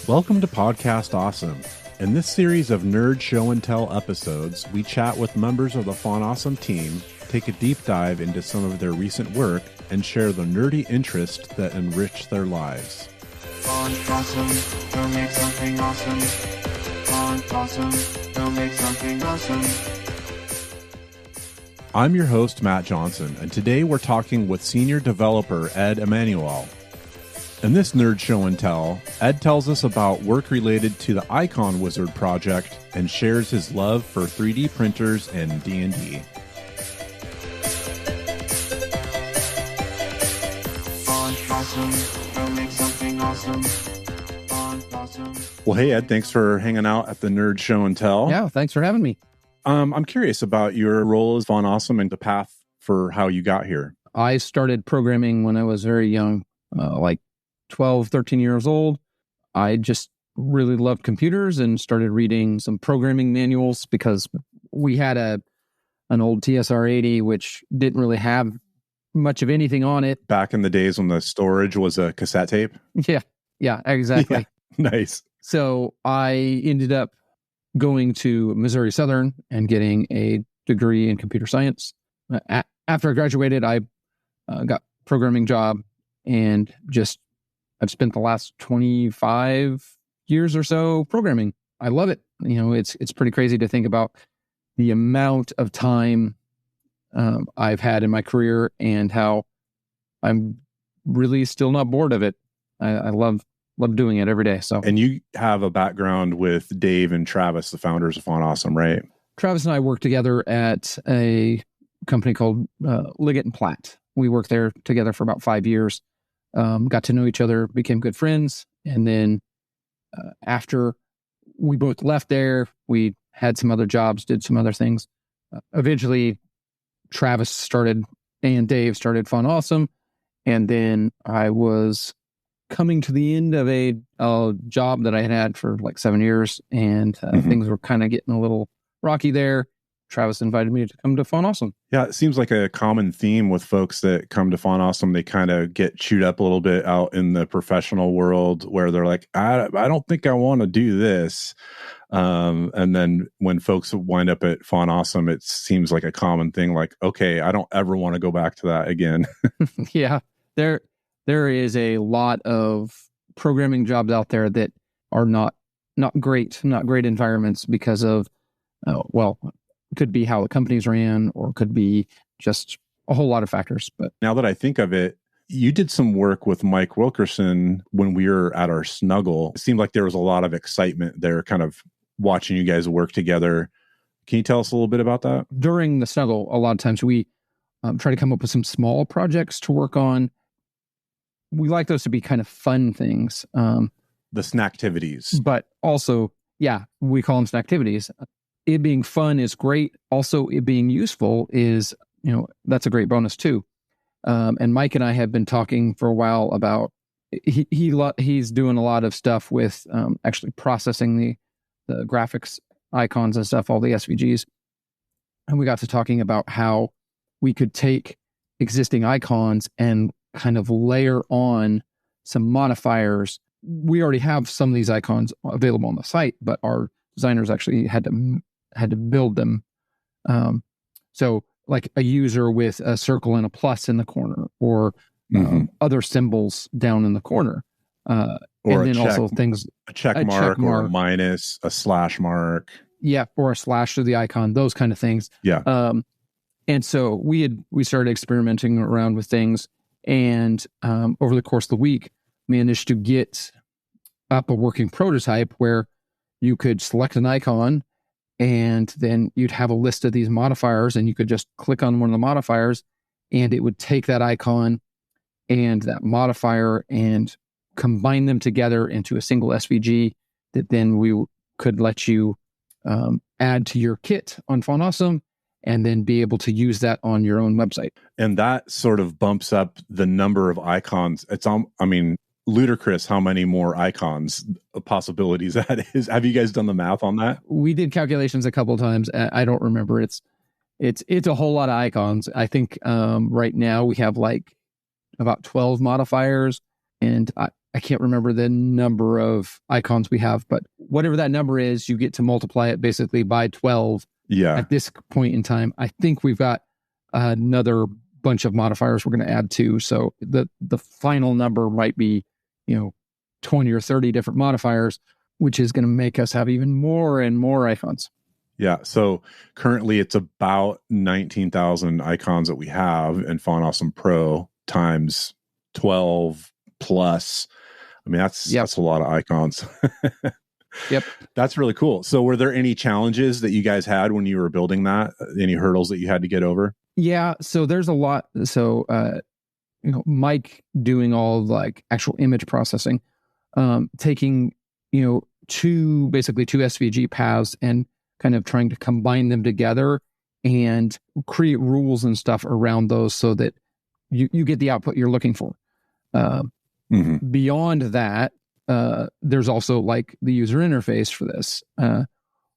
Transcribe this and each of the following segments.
Welcome to Podcast Awesome. In this series of Nerd Show and Tell episodes, we chat with members of the Font Awesome team, take a deep dive into some of their recent work, and share the nerdy interests that enrich their lives. Font Awesome, go make something awesome. Font Awesome, go make something awesome. I'm your host, Matt Johnson, and today we're talking with senior developer Ed Emanuel. In this Nerd Show and Tell, Ed tells us about work related to the Icon Wizard project and shares his love for 3D printers and D&D. Font Awesome, go make something awesome. Font Awesome. Well, hey, Ed, thanks for hanging out at the Nerd Show and Tell. Yeah, thanks for having me. I'm curious about your role as Font Awesome and the path for how you got here. I started programming when I was very young, like 12, 13 years old. I just really loved computers and started reading some programming manuals because we had an old TSR-80, which didn't really have much of anything on it. Back in the days when the storage was a cassette tape? Yeah, exactly. Yeah, nice. So I ended up going to Missouri Southern and getting a degree in computer science. After I graduated, I got a programming job and I've spent the last 25 years or so programming. I love it. You know, it's pretty crazy to think about the amount of time I've had in my career and how I'm really still not bored of it. I love doing it every day. So, and you have a background with Dave and Travis, the founders of Font Awesome, right? Travis and I worked together at a company called Liggett and Platt. We worked there together for about 5 years. Got to know each other, became good friends. And then after we both left there, we had some other jobs, did some other things. Eventually, Travis started and Dave started Font Awesome. And then I was coming to the end of a job that I had for like 7 years. And things were kind of getting a little rocky there. Travis invited me to come to Font Awesome. Yeah, it seems like a common theme with folks that come to Font Awesome. They kind of get chewed up a little bit out in the professional world where they're like, I don't think I want to do this. And then when folks wind up at Font Awesome, it seems like a common thing like, okay, I don't ever want to go back to that again. Yeah, there is a lot of programming jobs out there that are not great environments because of, could be how the companies ran, or could be just a whole lot of factors. But now that I think of it, you did some work with Mike Wilkerson when we were at our snuggle. It seemed like there was a lot of excitement there, kind of watching you guys work together. Can you tell us a little bit about that? During the snuggle, a lot of times we try to come up with some small projects to work on. We like those to be kind of fun things. The snacktivities. But also, yeah, we call them snacktivities. It being fun is great. Also, it being useful is, that's a great bonus too. And Mike and I have been talking for a while about, he's doing a lot of stuff with actually processing the graphics icons and stuff, all the SVGs. And we got to talking about how we could take existing icons and kind of layer on some modifiers. We already have some of these icons available on the site, but our designers actually had to build them. So like a user with a circle and a plus in the corner, or other symbols down in the corner. Or and then also things, a check mark or a minus, a slash mark. Yeah, or a slash to the icon, those kind of things. Yeah. And so we started experimenting around with things, and over the course of the week, managed to get up a working prototype where you could select an icon, and then you'd have a list of these modifiers, and you could just click on one of the modifiers, and it would take that icon and that modifier and combine them together into a single SVG that then we could let you add to your kit on Font Awesome, and then be able to use that on your own website. And that sort of bumps up the number of icons. It's, ludicrous how many more icons possibilities that is. Have you guys done the math on that? We did calculations a couple of times. I don't remember. It's It's a whole lot of icons. I think right now we have like about 12 modifiers, and I can't remember the number of icons we have, but whatever that number is, you get to multiply it basically by 12. Yeah. At this point in time, I think we've got another bunch of modifiers we're going to add to. So the final number might be, 20 or 30 different modifiers, which is going to make us have even more and more icons. Yeah. So currently it's about 19,000 icons that we have in Font Awesome Pro times 12 plus. I mean, that's a lot of icons. Yep. That's really cool. So were there any challenges that you guys had when you were building that? Any hurdles that you had to get over? Yeah. So there's a lot. So, Mike doing all of like actual image processing, taking, two SVG paths and kind of trying to combine them together and create rules and stuff around those so that you get the output you're looking for. Beyond that, there's also like the user interface for this.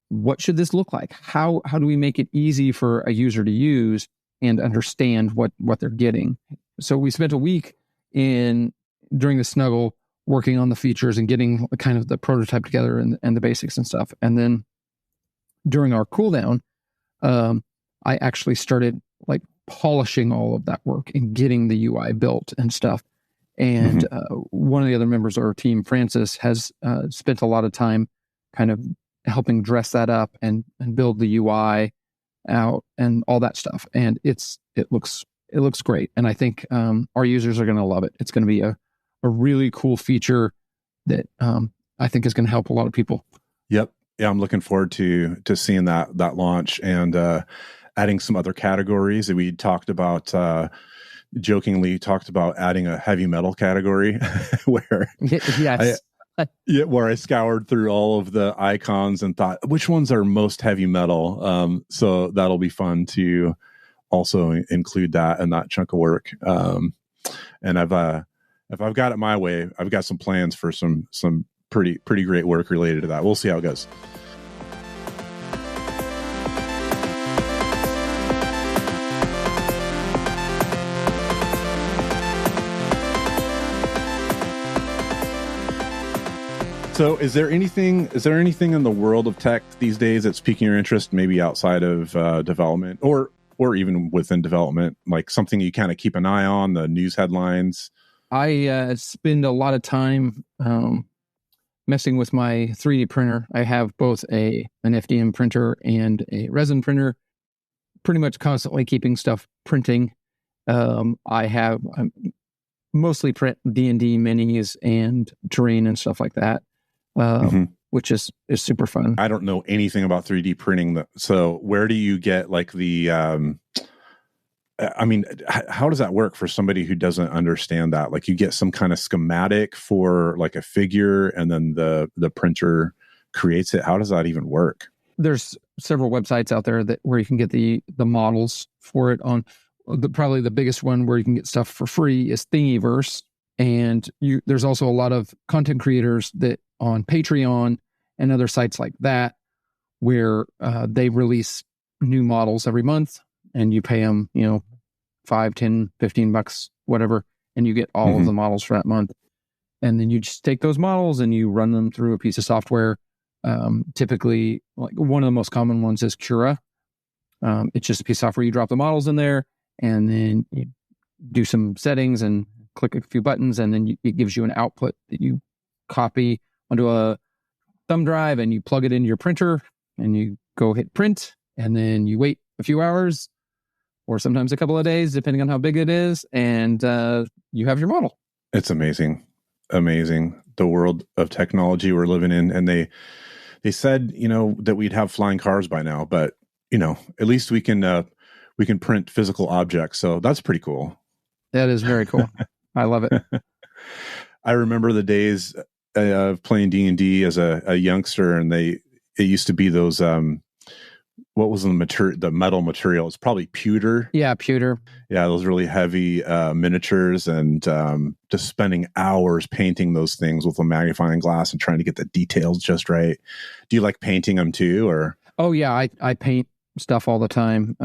What should this look like? How do we make it easy for a user to use and understand what they're getting? So we spent a week during the Snuggle working on the features and getting kind of the prototype together and the basics and stuff. And then during our cool down, I actually started like polishing all of that work and getting the UI built and stuff. And one of the other members of our team, Francis, has spent a lot of time kind of helping dress that up and build the UI out and all that stuff. And it looks great. And I think our users are going to love it. It's going to be a really cool feature that I think is going to help a lot of people. Yep. Yeah, I'm looking forward to seeing that launch and adding some other categories that we talked about. Jokingly talked about adding a heavy metal category where where I scoured through all of the icons and thought which ones are most heavy metal. So that'll be fun to also include that in that chunk of work. And if I've got it my way, I've got some plans for some pretty great work related to that. We'll see how it goes. So is there anything in the world of tech these days that's piquing your interest, maybe outside of development or even within development, like something you kind of keep an eye on, the news headlines? I spend a lot of time messing with my 3D printer. I have both an FDM printer and a resin printer, pretty much constantly keeping stuff printing. I mostly print D&D minis and terrain and stuff like that. Which is super fun. I don't know anything about 3D printing. So where do you get like the, how does that work for somebody who doesn't understand that? Like you get some kind of schematic for like a figure and then the printer creates it. How does that even work? There's several websites out there where you can get the models for it on. Probably the biggest one where you can get stuff for free is Thingiverse. And there's also a lot of content creators that on Patreon and other sites like that, where they release new models every month and you pay them, $5, $10, $15, whatever. And you get all of the models for that month. And then you just take those models and you run them through a piece of software. Typically, like one of the most common ones is Cura. It's just a piece of software. You drop the models in there and then you do some settings and click a few buttons, and then it gives you an output that you copy onto a thumb drive and you plug it into your printer and you go hit print, and then you wait a few hours or sometimes a couple of days, depending on how big it is, and you have your model. It's amazing. The world of technology we're living in. And they said, that we'd have flying cars by now, but at least we can print physical objects. So that's pretty cool. That is very cool. I love it. I remember the days of playing D&D as a youngster, and it used to be those what was the metal material? It's probably pewter. Yeah, pewter. Yeah, those really heavy miniatures, and just spending hours painting those things with a magnifying glass and trying to get the details just right. Do you like painting them too, or? Oh yeah, I paint stuff all the time.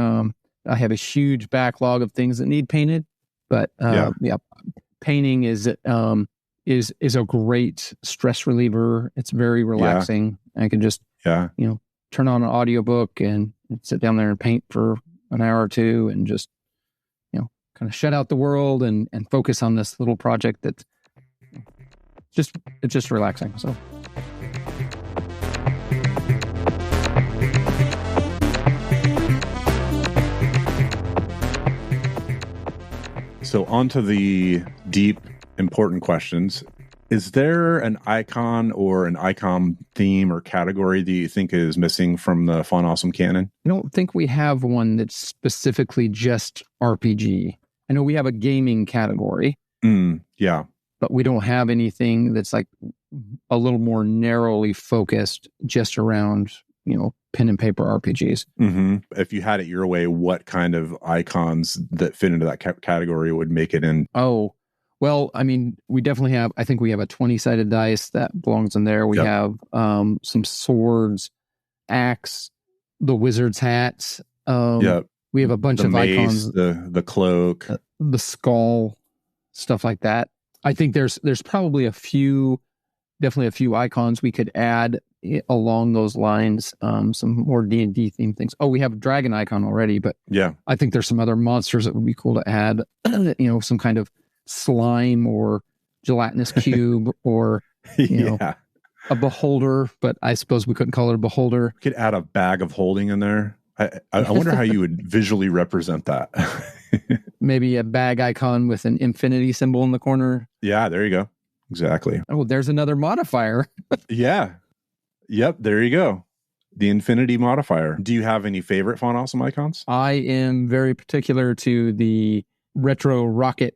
I have a huge backlog of things that need painted, but painting is a great stress reliever. It's very relaxing. I can just turn on an audiobook and sit down there and paint for an hour or two and just kind of shut out the world and focus on this little project that's just relaxing. So on to the deep, important questions. Is there an icon or an icon theme or category that you think is missing from the Font Awesome canon? I don't think we have one that's specifically just RPG. I know we have a gaming category. But we don't have anything that's like a little more narrowly focused just around, pen and paper RPGs. Mm-hmm. If you had it your way, what kind of icons that fit into that category would make it in? Oh, well, I mean, we definitely have, I think we have a 20-sided dice that belongs in there. We have some swords, axe, the wizard's hats. We have a bunch of mace, icons. The cloak. The skull, stuff like that. I think there's probably definitely a few icons we could add along those lines. Some more D&D themed things. Oh, we have a dragon icon already, but I think there's some other monsters that would be cool to add. Some kind of slime or gelatinous cube or a beholder, but I suppose we couldn't call it a beholder. We could add a bag of holding in there. I wonder how you would visually represent that. Maybe a bag icon with an infinity symbol in the corner. Yeah, there you go. Exactly. Oh, there's another modifier. Yeah. Yep, there you go. The infinity modifier. Do you have any favorite Font Awesome icons? I am very particular to the retro rocket,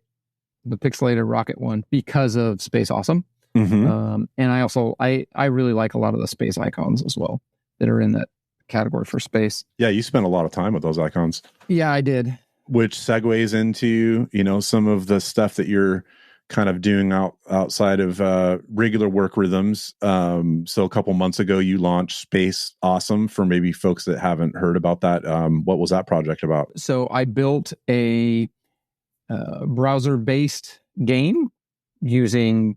the pixelated rocket one, because of Space Awesome. Mm-hmm. And I also, I really like a lot of the space icons as well that are in that category for space. Yeah, you spent a lot of time with those icons. Yeah, I did. Which segues into, some of the stuff that you're kind of doing outside of regular work rhythms. So a couple months ago, you launched Space Awesome for maybe folks that haven't heard about that. What was that project about? So I built a browser-based game using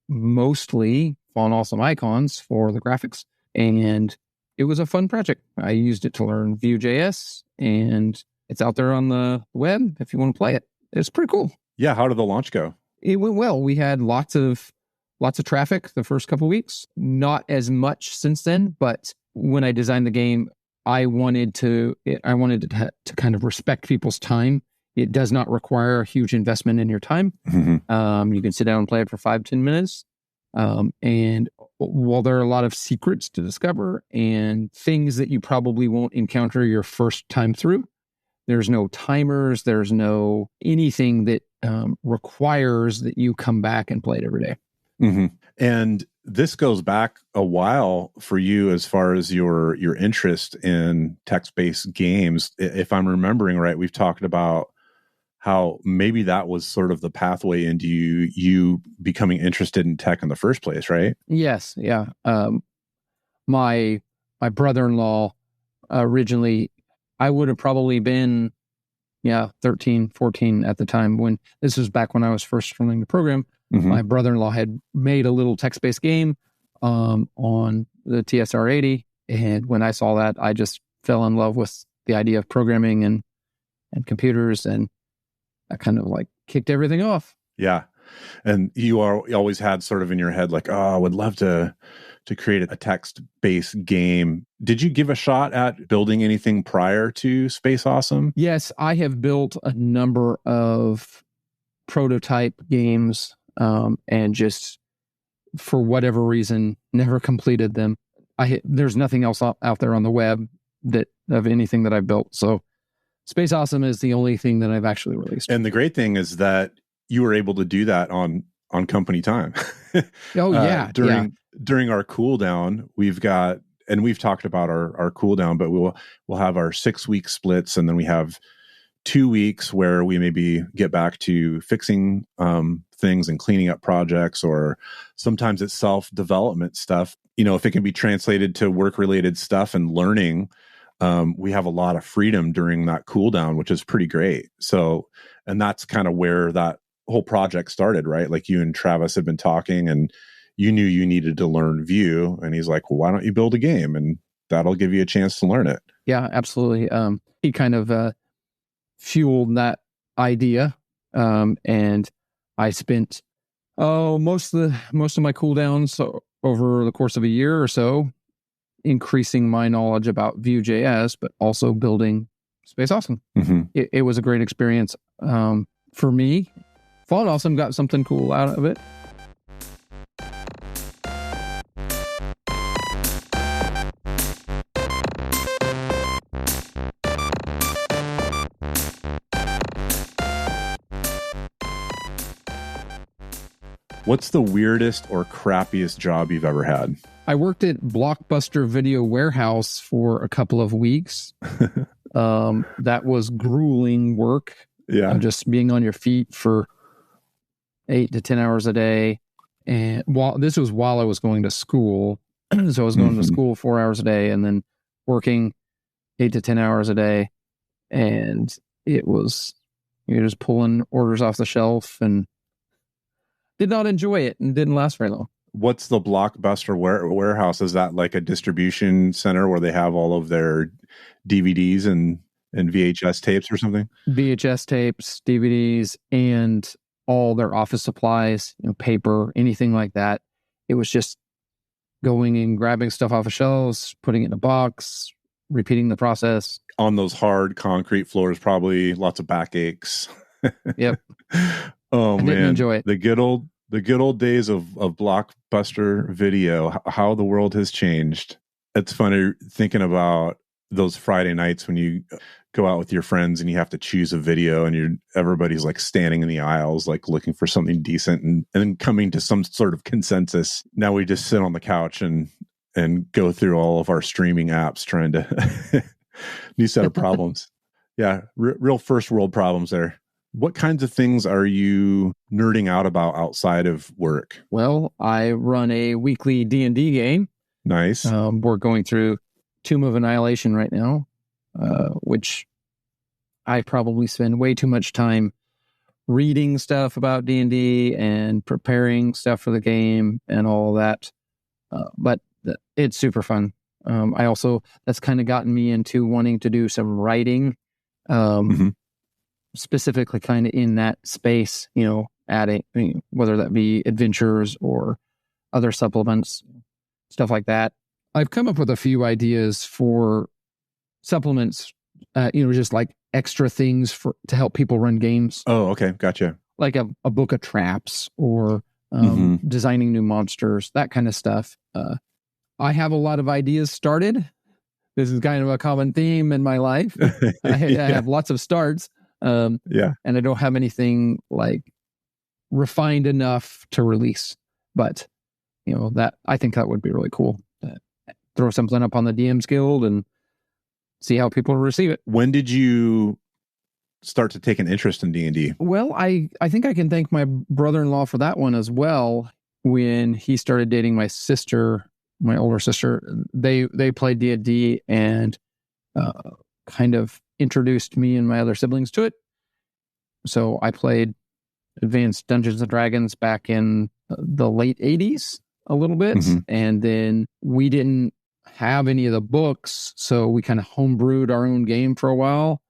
mostly Font Awesome icons for the graphics. And it was a fun project. I used it to learn Vue.JS, and it's out there on the web if you want to play it. It's pretty cool. Yeah, how did the launch go? It went well. We had lots of traffic the first couple of weeks. Not as much since then, but when I designed the game, I wanted to kind of respect people's time. It does not require a huge investment in your time. Mm-hmm. You can sit down and play it for 5-10 minutes. And while there are a lot of secrets to discover and things that you probably won't encounter your first time through, there's no timers, there's no anything that requires that you come back and play it every day. Mm-hmm. And this goes back a while for you as far as your interest in text-based games. If I'm remembering right, we've talked about how maybe that was sort of the pathway into you becoming interested in tech in the first place, right? Yes, yeah. My brother-in-law originally, I would have probably been 13, 14 at the time when this was back when I was first learning the program. Mm-hmm. My brother-in-law had made a little text-based game on the TSR-80, and when I saw that, I just fell in love with the idea of programming and computers, and I kind of like kicked everything off. Yeah. And you always had sort of in your head, like, I would love to create a text-based game. Did you give a shot at building anything prior to Space Awesome? Yes, I have built a number of prototype games and just, for whatever reason, never completed them. There's nothing else out there on the web of anything that I've built. So Space Awesome is the only thing that I've actually released. And the great thing is that you were able to do that on company time. Oh yeah. During our cool down, we've got, and we've talked about our cool down, but we'll have our 6-week splits, and then we have 2 weeks where we maybe get back to fixing things and cleaning up projects, or sometimes it's self-development stuff. If it can be translated to work-related stuff and learning we have a lot of freedom during that cooldown, which is pretty great. So, and that's kind of where that whole project started, right? Like you and Travis had been talking, and you knew you needed to learn Vue, and he's like, well, why don't you build a game, and that'll give you a chance to learn it. Yeah, absolutely. He kind of fueled that idea, and I spent most of my cooldowns over the course of a year or so increasing my knowledge about Vue.js, but also building Space Awesome. Mm-hmm. It was a great experience for me. Fallen Awesome got something cool out of it. What's the weirdest or crappiest job you've ever had? I worked at Blockbuster Video Warehouse for a couple of weeks. That was grueling work. Yeah. Just being on your feet for 8 to 10 hours a day. And this was while I was going to school. So I was going to school 4 hours a day and then working 8 to 10 hours a day. And it was, you're just pulling orders off the shelf, and did not enjoy it and didn't last very long. What's the Blockbuster warehouse? Is that like a distribution center where they have all of their DVDs and VHS tapes or something? VHS tapes, DVDs, and all their office supplies, paper, anything like that. It was just going and grabbing stuff off of shelves, putting it in a box, repeating the process. On those hard concrete floors, probably lots of backaches. Yep. Oh, man. Didn't enjoy it. The good old days of Blockbuster Video, how the world has changed. It's funny thinking about those Friday nights when you go out with your friends and you have to choose a video, and everybody's like standing in the aisles, like looking for something decent and then coming to some sort of consensus. Now we just sit on the couch and go through all of our streaming apps trying to new set of problems. Yeah. Real first world problems there. What kinds of things are you nerding out about outside of work? Well, I run a weekly D&D game. Nice. We're going through Tomb of Annihilation right now, which I probably spend way too much time reading stuff about D&D and preparing stuff for the game and all that. But it's super fun. That's kind of gotten me into wanting to do some writing. Specifically kind of in that space, adding, whether that be adventures or other supplements, stuff like that. I've come up with a few ideas for supplements, just like extra things to help people run games. Oh, okay. Gotcha. Like a book of traps or designing new monsters, that kind of stuff. I have a lot of ideas started. This is kind of a common theme in my life. I have lots of starts. And I don't have anything like refined enough to release, but that I think that would be really cool. Throw something up on the DMs Guild and see how people receive it. When did you start to take an interest in D&D? Well, I think I can thank my brother-in-law for that one as well. When he started dating my sister, my older sister, they played D&D and kind of introduced me and my other siblings to it. So I played Advanced Dungeons and Dragons back in the late 80s a little bit. And then we didn't have any of the books, so we kind of homebrewed our own game for a while.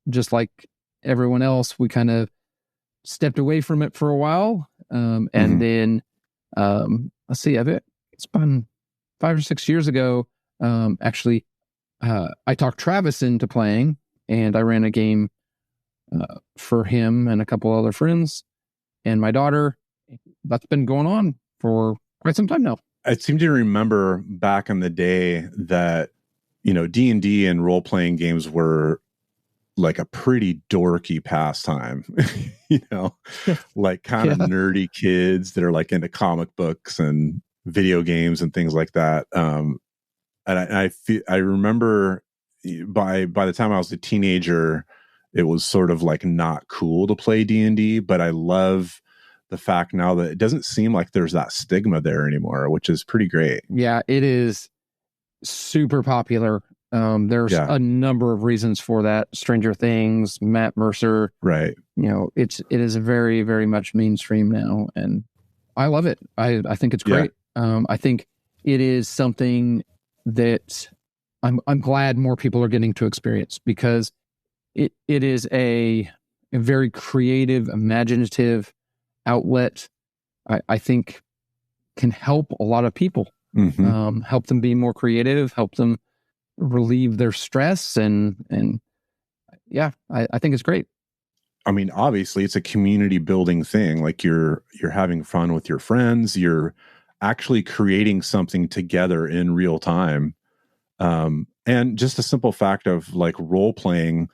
Just like everyone else, we kind of stepped away from it for a while. And then, let's see, it's been 5 or 6 years ago. Actually, I talked Travis into playing, and I ran a game for him and a couple other friends and my daughter. That's been going on for quite some time now. I seem to remember back in the day that, D&D and role-playing games were like a pretty dorky pastime, like kind of nerdy kids that are like into comic books and video games and things like that. And I remember by the time I was a teenager, it was sort of like not cool to play D&D, but I love the fact now that it doesn't seem like there's that stigma there anymore, which is pretty great. Yeah, it is super popular. There's a number of reasons for that. Stranger Things, Matt Mercer. Right. It is very, very much mainstream now, and I love it. I think it's great. I think it is something that I'm glad more people are getting to experience, because it is a very creative, imaginative outlet. I think can help a lot of people. Help them be more creative, help them relieve their stress, and I think it's great. I mean, obviously it's a community building thing. Like you're having fun with your friends, you're actually creating something together in real time. And just a simple fact of like role playing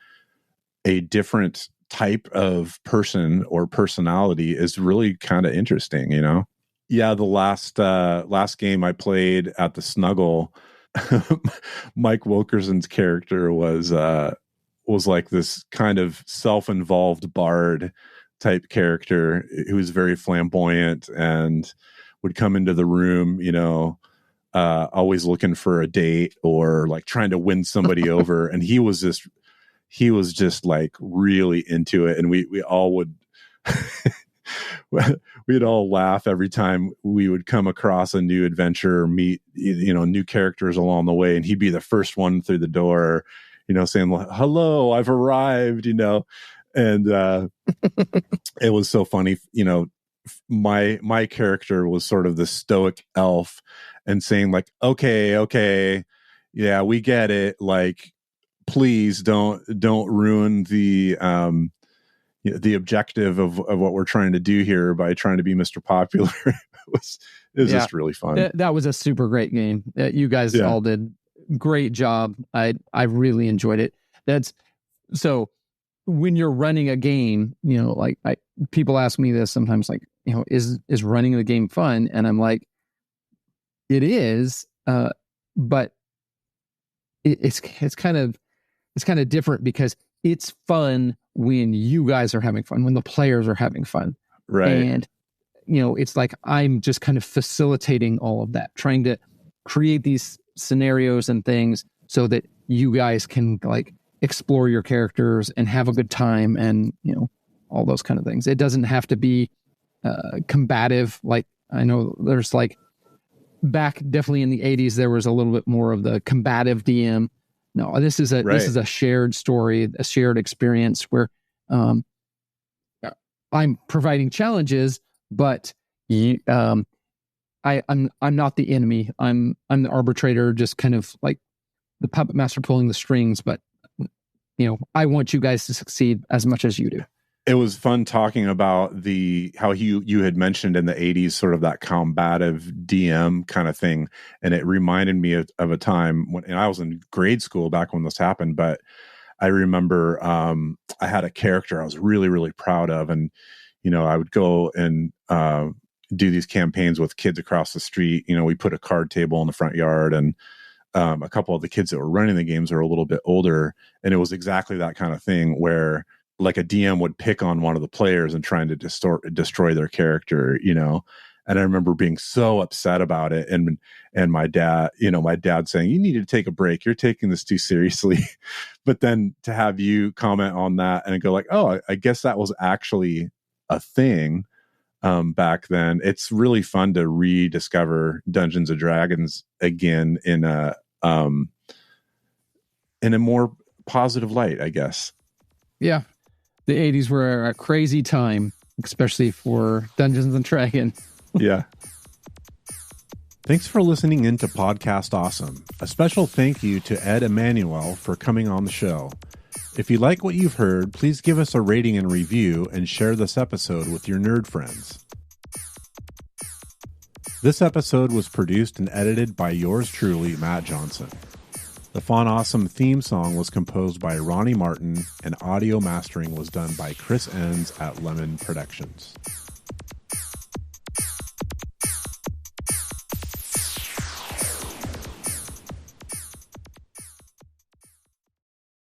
a different type of person or personality is really kind of interesting, Yeah, the last game I played at the Snuggle, Mike Wilkerson's character was like this kind of self-involved bard type character who was very flamboyant and would come into the room, always looking for a date or like trying to win somebody over. And he was just like really into it. And we all would, we'd all laugh every time we would come across a new adventure or meet, new characters along the way. And he'd be the first one through the door, saying, hello, I've arrived, and it was so funny. My character was sort of the stoic elf and saying like, okay. Yeah, we get it. Like, please don't ruin the objective of what we're trying to do here by trying to be Mr. Popular. It was just really fun. That was a super great game. You guys all did great job. I really enjoyed it. That's so when you're running a game, people ask me this sometimes, like, is running the game fun? And I'm like, it is, but it's kind of different, because it's fun when you guys are having fun, when the players are having fun. Right. And, it's like I'm just kind of facilitating all of that, trying to create these scenarios and things so that you guys can like explore your characters and have a good time and, all those kind of things. It doesn't have to be combative. Like, I know there's like back definitely in the 80s, there was a little bit more of the combative DM. No, this is a shared story, a shared experience where I'm providing challenges, but I'm not the enemy. I'm the arbitrator, just kind of like the puppet master pulling the strings. But I want you guys to succeed as much as you do. It was fun talking about how you had mentioned in the 80s, sort of that combative DM kind of thing. And it reminded me of a time when I was in grade school back when this happened. But I remember I had a character I was really, really proud of. And, I would go and do these campaigns with kids across the street. We put a card table in the front yard, and a couple of the kids that were running the games are a little bit older. And it was exactly that kind of thing where like a DM would pick on one of the players and trying to destroy their character, and I remember being so upset about it. And my dad saying, you need to take a break. You're taking this too seriously. But then to have you comment on that and go like, oh, I guess that was actually a thing back then. It's really fun to rediscover Dungeons and Dragons again in a more positive light, I guess. Yeah. The 80s were a crazy time, especially for Dungeons and Dragons. Yeah. Thanks for listening in to Podcast Awesome. A special thank you to Ed Emanuel for coming on the show. If you like what you've heard, please give us a rating and review and share this episode with your nerd friends. This episode was produced and edited by yours truly, Matt Johnson. The Font Awesome theme song was composed by Ronnie Martin, and audio mastering was done by Chris Enns at Lemon Productions.